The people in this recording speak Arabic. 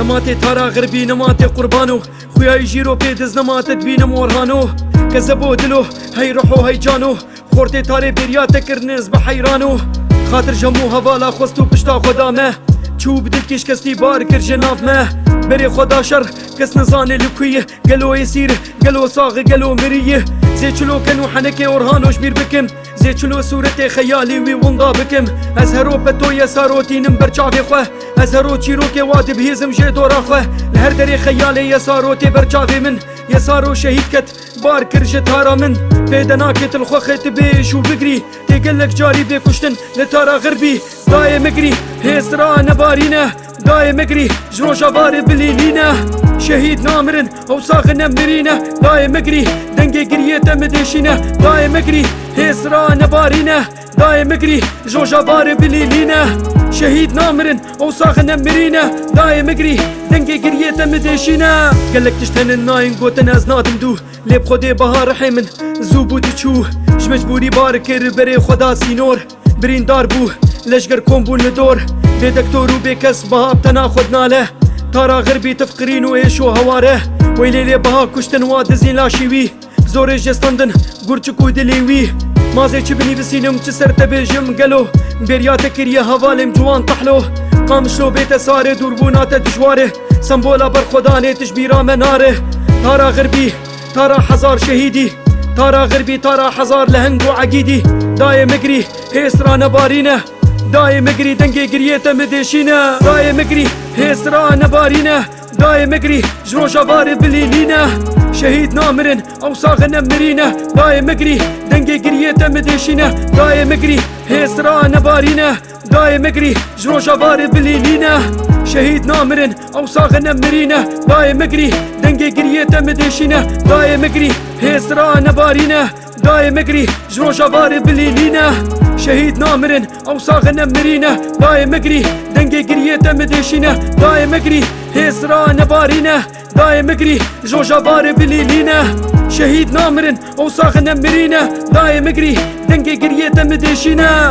نماتي تارا غربي نماتي قربانو خويا يجيرو بيدز نماتي تبين مورهانو كذبو دلو هاي روحو هاي جانو خورتي تاري بريات كرنز بحيرانو خاطر جمو هوالا خستو بشتا خدامه چو بدل کش کسی بار کر جناب ما بری خدا شر کس نزانه لکویه گلو يسير گلو ساغ گلو مریه زي چلو کنو حنکه اورهانوش بیر بکم زي چلو صورت خیالی وی وندا بکم از هرو پتو یساروتی نمبر چاوی خواه از هرو چیرو که وادب هیزم جه دورا خواه لهر دری خیالی یساروتی بر چاوی من يسارو شهيد كت بار كرجة تارا من فيدناكت الخوخت بيش وبقري تقلك جاري بيكشتن لتارا غربي داي مقري هيسرا نبارينا داي مقري جرو شافاري بليلينا شهيد نامرن او ساغنا مرينا داي مقري دنگي قريتا مديشينا داي مقري هيسرا نبارينا داي مقري جرو شافاري بليلينا شهيد نامرن او ساغنا مرينا داي مقري دنگي قريتا مديشينا قالك تشتن الناين قوتن از نادم دو لب خودي بهار حيمن زوبو تشو جمجبوري باركر بري خدا سينور برين دار بو لشقر كومبو ندور بي دكتور وبي كس بها بتناخد ناله تارا غربي تفقرين وايشو هواره ويلي بها كشتن وادزين لاشيوي زوري جستندن قرچكو دليوي مازي چبني بسينم چسر تبجم قلو بريات كريه هوالم جوان طحلو قامشلو بيت ساره دوربونات دجواره سمبولا بر خداني تشبيرا مناره تارا غربي تارا حزار شهيدي تارا غربي تارا حزار لهنگ وعقيدي داي مقري هيسرا نبارينا داي مقري دنگي قريتا مديشينا داي مقري هيسرا نبارينا داي مقري جرو شافاري بليلينا شهيد نامرن او ساغنا مرينا داي مقري دنگي قريتا مديشينا داي مقري هيسرا نبارينا داي مقري جرو شافاري بليلينا شهيد نامرن او ساغنا مرينا داي مقري دنگي قريتا مديشينا داي مقري هيسرا نبارينا داي مقري جرو شافاري بليلينا شهيد نامرن او ساغنا مرينا داي مقري دنگي قريتا مديشينا داي مقري هيسرا نبارينا داي مقري جرو شافاري بليلينا شهيد نامرن او ساغنا مرينا داي مقري دنگي قريتا مديشينا